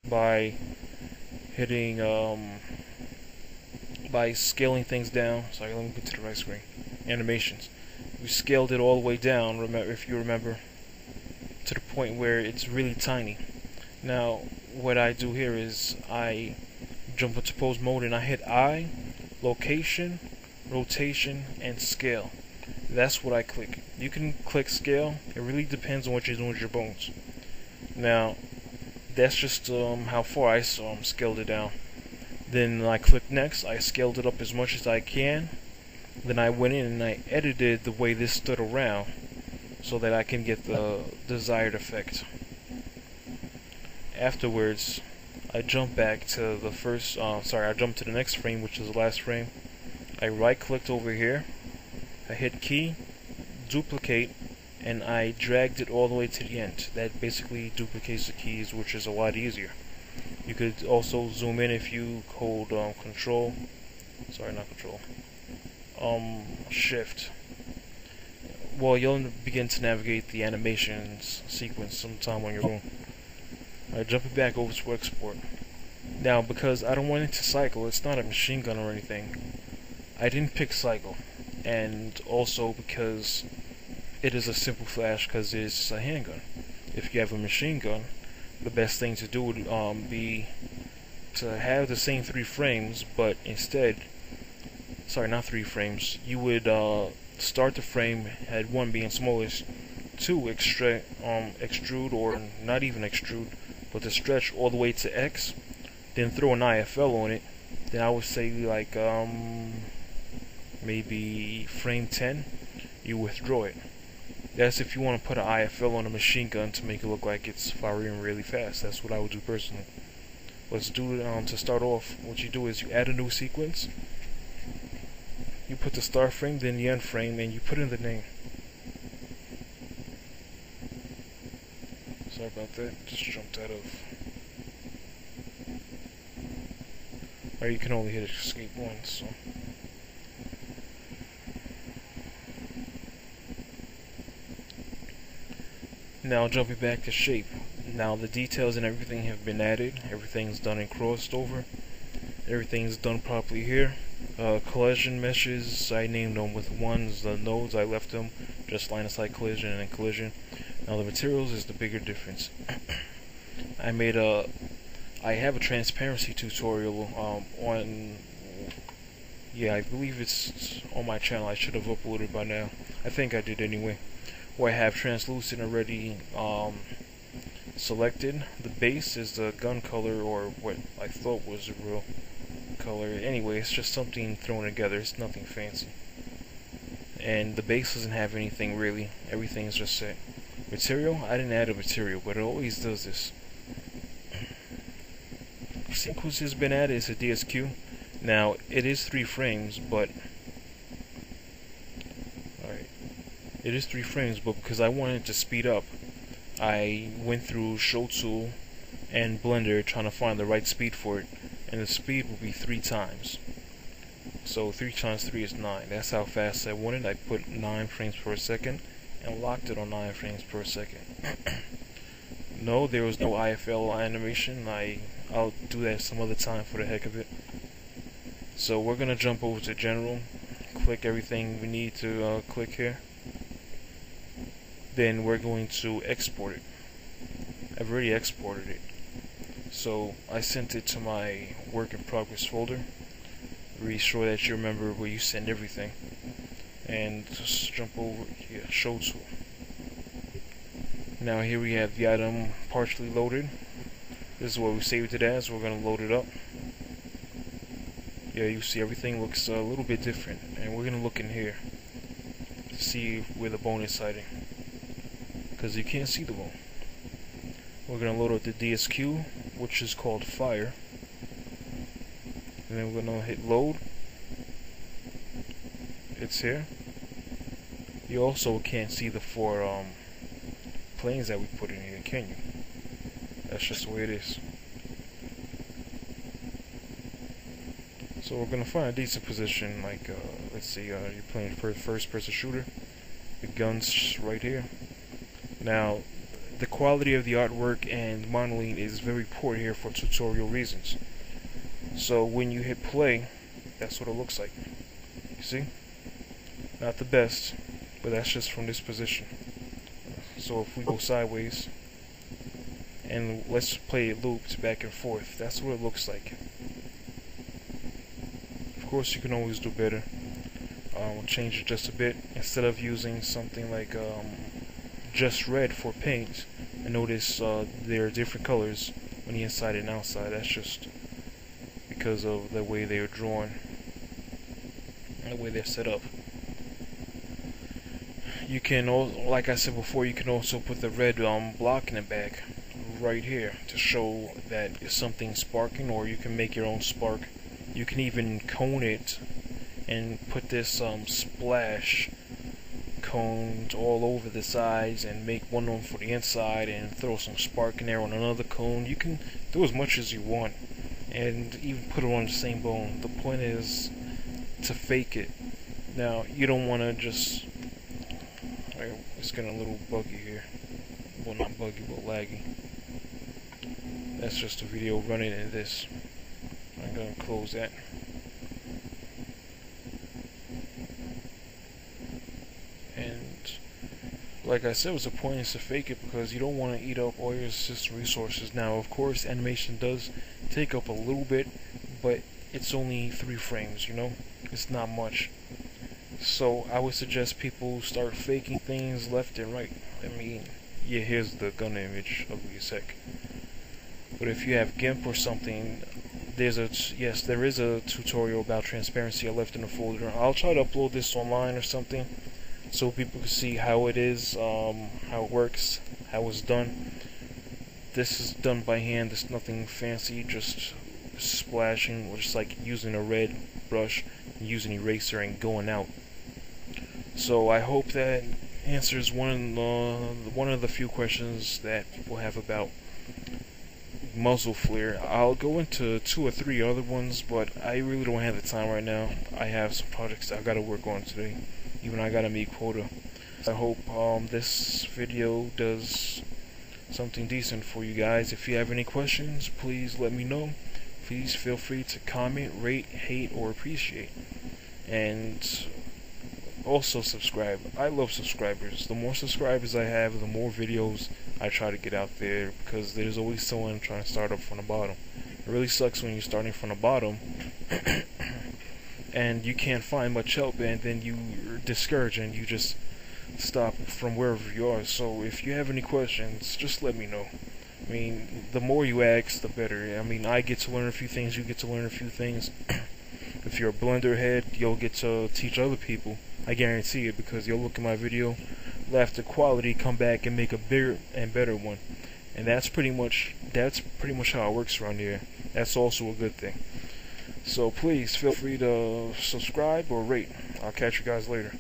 by hitting by scaling things down. Sorry, let me get to the right screen. Animations. We scaled it all the way down. Remember, if you remember, to the point where it's really tiny. Now, what I do here is I jump into pose mode and I hit I, location, rotation, and scale. That's what I click. You can click scale. It really depends on what you're doing with your bones. Now, that's just how far I scaled it down. Then I click next. I scaled it up as much as I can. Then I went in and I edited the way this stood around so that I can get the desired effect. Afterwards, I jump back to the first, I jumped to the next frame, which is the last frame. I right clicked over here, I hit key, duplicate, and I dragged it all the way to the end. That basically duplicates the keys, which is a lot easier. You could also zoom in if you hold shift. Well, you'll begin to navigate the animations sequence sometime on your own. Alright, jumping back over to export. Now, because I don't want it to cycle, it's not a machine gun or anything, I didn't pick cycle. And also because it is a simple flash because it's a handgun. If you have a machine gun, the best thing to do would be to have the same 3 frames, but instead, not 3 frames, you would start the frame at 1 being smallest, 2 extrude, or not even extrude, but to stretch all the way to X, then throw an IFL on it. Then I would say like maybe frame 10, you withdraw it. That's if you want to put an IFL on a machine gun to make it look like it's firing really fast. That's what I would do personally. Let's do it. To start off, what you do is you add a new sequence. You put the start frame, then the end frame, and you put in the name. Sorry about that. Just jumped out of. Or you can only hit escape once. So. Now jumping back to shape. Now the details and everything have been added. Everything's done and crossed over. Everything's done properly here. Collision meshes, I named them with ones. The nodes, I left them just line of sight collision and collision. Now the materials is the bigger difference. I have a transparency tutorial on. Yeah, I believe it's on my channel. I should have uploaded by now. I think I did anyway. Where I have translucent already selected. The base is the gun color, or what I thought was the real color. Anyway, it's just something thrown together. It's nothing fancy. And the base doesn't have anything really. Everything is just set. Material, I didn't add a material, but it always does this. Sequence has been added. It's a DSQ. Now, it is 3 frames, but it is 3 frames, but because I wanted to speed up, I went through Show Tool and Blender trying to find the right speed for it, and the speed will be 3 times. So 3 times 3 is 9. That's how fast I wanted. I put 9 frames per second and locked it on 9 frames per second. No, there was no IFL animation. I'll do that some other time for the heck of it. So we're gonna jump over to General, click everything we need to click here. Then we're going to export it. I've already exported it. So I sent it to my work in progress folder. Be sure that you remember where you send everything. And just jump over here, Show Tool. Now here we have the item partially loaded. This is what we saved it as. We're going to load it up. Yeah, you see everything looks a little bit different. And we're going to look in here to see where the bone is hiding, because you can't see the bone. We're going to load up the DSQ, which is called Fire. And then we're going to hit load. It's here. You also can't see the 4 planes that we put in here, can you? That's just the way it is. So we're going to find a decent position, like, let's see, you're playing first person shooter. The gun's right here. Now, the quality of the artwork and modeling is very poor here for tutorial reasons. So when you hit play, that's what it looks like. You see? Not the best, but that's just from this position. So if we go sideways, and let's play it looped back and forth, that's what it looks like. Of course, you can always do better. Change it just a bit. Instead of using something like just red for paint, and notice there are different colors on the inside and outside. That's just because of the way they are drawn and the way they're set up. You can also, like I said before, you can also put the red block in the back right here to show that it's something sparking, or you can make your own spark. You can even cone it and put this splash cones all over the sides and make one of them for the inside and throw some spark in there on another cone. You can do as much as you want and even put it on the same bone. The point is to fake it. Now, you don't want to just... It's getting a little buggy here. Well, not buggy, but laggy. That's just a video running in this. I'm going to close that. And like I said, it was a point is to fake it because you don't want to eat up all your system resources. Now, of course, animation does take up a little bit, but it's only 3 frames, you know? It's not much. So I would suggest people start faking things left and right. I mean, yeah, here's the gun image, ugly as heck. But if you have GIMP or something, there is a tutorial about transparency I left in the folder. I'll try to upload this online or something so people can see how it is, how it works, how it's done. This is done by hand. There's nothing fancy, just splashing, or just like using a red brush, using eraser and going out. So I hope that answers one of the few questions that people have about muzzle flare. I'll go into 2 or 3 other ones, but I really don't have the time right now. I have some projects I gotta work on today. Even I gotta meet quota. I hope this video does something decent for you guys. If you have any questions, please let me know. Please feel free to comment, rate, hate, or appreciate. And also subscribe. I love subscribers. The more subscribers I have, the more videos I try to get out there, because there's always someone trying to start up from the bottom. It really sucks when you're starting from the bottom and you can't find much help, and then you're discouraged and you just stop from wherever you are. So if you have any questions, just let me know. I mean, the more you ask, the better. I mean, I get to learn a few things, you get to learn a few things. If you're a Blender head, you'll get to teach other people. I guarantee it, because you'll look at my video, laugh the quality, come back and make a bigger and better one. And that's pretty much how it works around here. That's also a good thing. So please feel free to subscribe or rate. I'll catch you guys later.